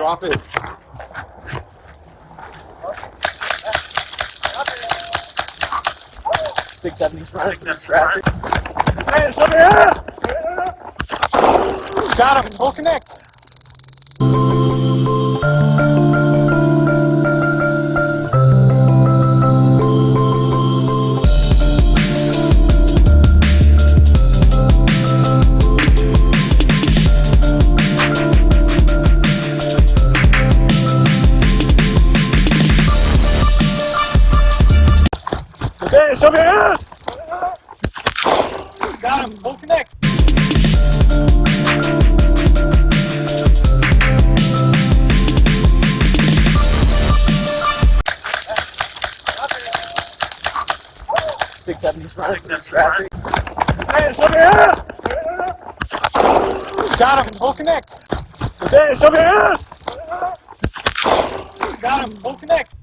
Drop it. .670's running into traffic. Hey, over here! Got him. Full connect. Hey, it's over here! Got him. Full connect. .670's running into traffic. Hey, it's over here! Got him. Full connect. Hey, it's over here! Got him. Full connect.